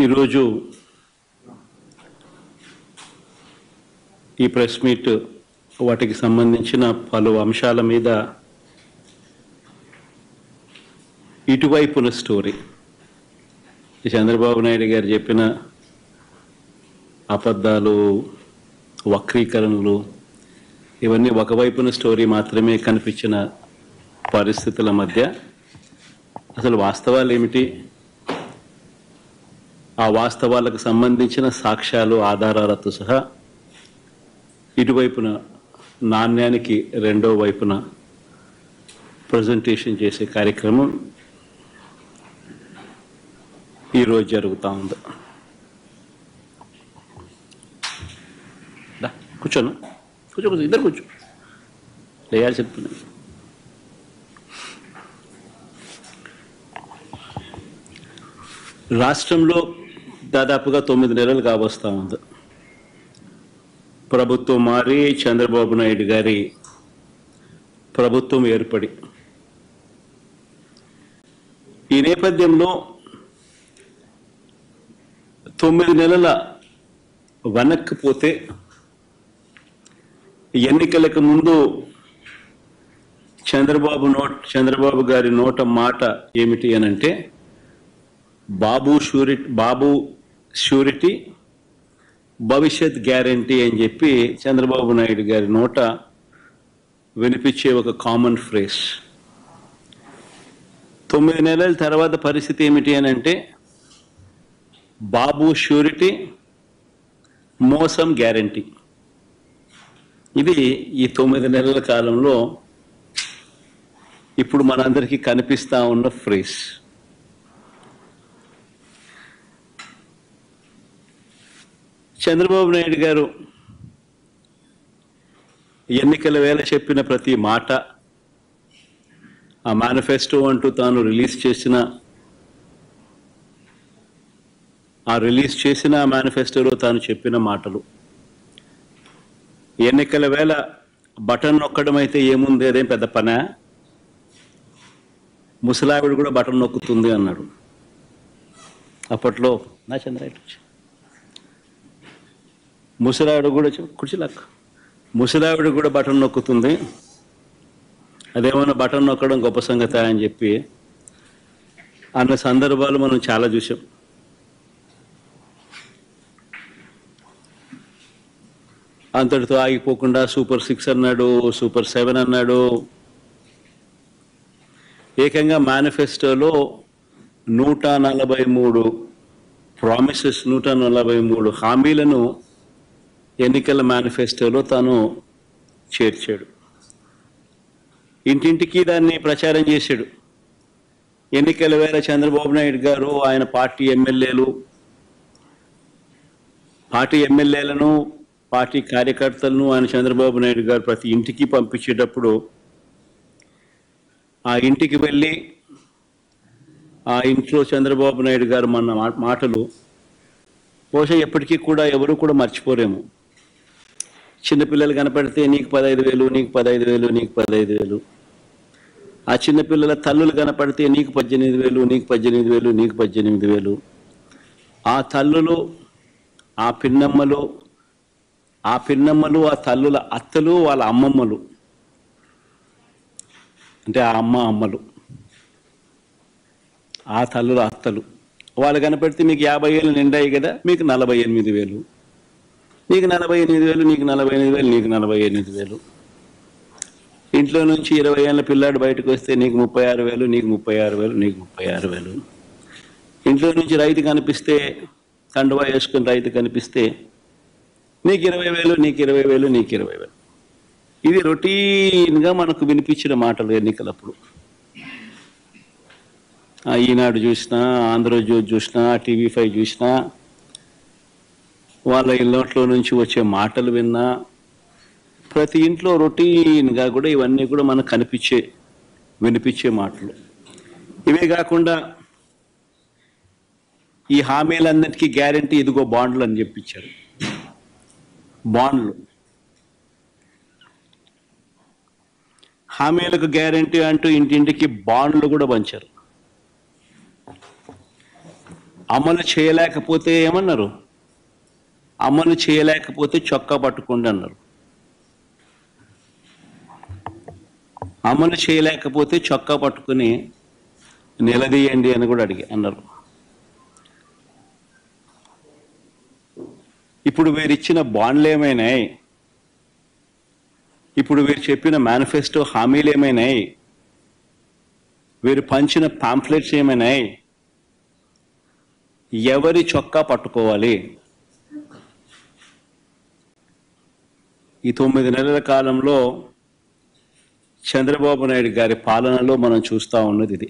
ఈరోజు ఈ press meet వాటికి సంబంధించిన పలు అంశాల మీద ఇటువైపున స్టోరీ చంద్రబాబు నాయుడు గారు చెప్పిన అబద్ధాలు, వక్రీకరణలు ఇవన్నీ ఒకవైపున స్టోరీ మాత్రమే కనిపించిన పరిస్థితుల మధ్య అసలు వాస్తవాలు ఏమిటి, ఆ వాస్తవాలకు సంబంధించిన సాక్ష్యాలు, ఆధారాలతో సహా ఇటువైపున నాణ్యానికి రెండో వైపున ప్రజెంటేషన్ చేసే కార్యక్రమం ఈరోజు జరుగుతూ ఉంది. కూర్చోను, కూర్చో, ఇద్దరు కూర్చో, లేయాలి చెప్తున్నాను. రాష్ట్రంలో దాదాపుగా 9 నెలలు కావస్తా ఉంది. ప్రభుత్వం మారి చంద్రబాబు నాయుడు గారి ప్రభుత్వం ఏర్పడి ఈ నేపథ్యంలో 9 నెలల వెనక్కిపోతే ఎన్నికలకు ముందు చంద్రబాబు గారి నోట మాట ఏమిటి అనంటే బాబు షూరిటీ భవిష్యత్ గ్యారంటీ అని చెప్పి చంద్రబాబు నాయుడు గారి నోట వినిపించే ఒక కామన్ ఫ్రేజ్. 9 నెలల తర్వాత పరిస్థితి ఏమిటి అని అంటే బాబు షూరిటీ, మోసం గ్యారంటీ. ఇది ఈ 9 నెలల కాలంలో ఇప్పుడు మనందరికీ కనిపిస్తా ఉన్న ఫ్రేజ్. చంద్రబాబు నాయుడు గారు ఎన్నికల వేళ చెప్పిన ప్రతి మాట, ఆ మేనిఫెస్టో అంటూ తాను రిలీజ్ చేసిన మేనిఫెస్టోలో తాను చెప్పిన మాటలు, ఎన్నికల వేళ బటన్ నొక్కడం అయితే ఏముంది, అదేం పెద్ద పనా, ముసలావిడ కూడా బటన్ నొక్కుతుంది అన్నాడు. అప్పట్లో నా చంద్రాయుడు ముసలావిడ కూడా కుర్చీలాక్క ముసలావిడ కూడా బటన్ నొక్కుతుంది, అదేమన్నా బటన్ నొక్కడం గొప్ప సంగతి అని చెప్పి అన్న సందర్భాలు మనం చాలా చూసాం. అంతటితో ఆగిపోకుండా సూపర్ 6 అన్నాడు, సూపర్ 7 అన్నాడు. ఏకంగా మేనిఫెస్టోలో 143 ప్రామిసెస్, 143 హామీలను ఎన్నికల మేనిఫెస్టోలో తాను చేర్చాడు. ఇంటింటికి దాన్ని ప్రచారం చేశాడు. ఎన్నికల వేళ చంద్రబాబు నాయుడు గారు ఆయన పార్టీ ఎమ్మెల్యేలను పార్టీ కార్యకర్తలను ఆయన చంద్రబాబు నాయుడు గారు ప్రతి ఇంటికి పంపించేటప్పుడు ఆ ఇంటికి వెళ్ళి ఆ ఇంట్లో చంద్రబాబు నాయుడు గారు మన మాటలు బహుశా ఎప్పటికీ కూడా ఎవరు కూడా మర్చిపోరేమో. చిన్నపిల్లలు కనపడితే నీకు 15,000, నీకు 15,000, నీకు 15,000. ఆ చిన్నపిల్లల తల్లులు కనపడితే నీకు 18,000, నీకు 18,000, నీకు 18,000. ఆ తల్లులు, ఆ పిన్నమ్మలు, ఆ తల్లుల అత్తలు, వాళ్ళ అమ్మమ్మలు, అంటే ఆ అమ్మలు, ఆ తల్లుల అత్తలు, వాళ్ళు కనపడితే మీకు 50 ఏళ్ళు నిండాయి కదా, మీకు 48,000, నీకు 48,000, నీకు 48,000, నీకు 48,000. ఇంట్లో నుంచి 20 ఏళ్ళ పిల్లాడు బయటకు వస్తే నీకు 36,000, నీకు 36,000, నీకు 36,000. ఇంట్లో నుంచి రైతు కనిపిస్తే, కండువా వేసుకుని రైతు కనిపిస్తే నీకు 20,000, నీకు 20,000, నీకు 20,000. ఇది రొటీన్గా మనకు వినిపించిన మాటలు ఎన్నికలప్పుడు. ఈనాడు చూసినా, ఆంధ్రజ్యోతి చూసినా, TV5 చూసినా, వాళ్ళ ఇళ్ళట్లో నుంచి వచ్చే మాటలు విన్నా, ప్రతి ఇంట్లో రొటీన్గా కూడా ఇవన్నీ కూడా మనకు వినిపించే మాటలు. ఇవే కాకుండా ఈ హామీలన్నిటికీ గ్యారంటీ ఇదిగో బాండ్లు అని చెప్పించారు. బాండ్లు, హామీలకు గ్యారంటీ అంటూ ఇంటింటికి బాండ్లు కూడా పంచారు. అమలు చేయలేకపోతే ఏమన్నారు? అమలు చేయలేకపోతే చొక్కా పట్టుకోండి అన్నారు. అమలు చేయలేకపోతే చొక్కా పట్టుకుని నిలదీయండి అని కూడా అన్నారు. ఇప్పుడు వీరిచ్చిన బాండ్లు ఏమైనాయి? ఇప్పుడు వీరు చెప్పిన మేనిఫెస్టో హామీలు ఏమైనాయి? వీరు పంచిన పాంఫ్లెట్స్ ఏమైనాయి? ఎవరి చొక్కా పట్టుకోవాలి? ఈ 9 నెలల కాలంలో చంద్రబాబు నాయుడు గారి పాలనలో మనం చూస్తూ ఉన్నది ఇది.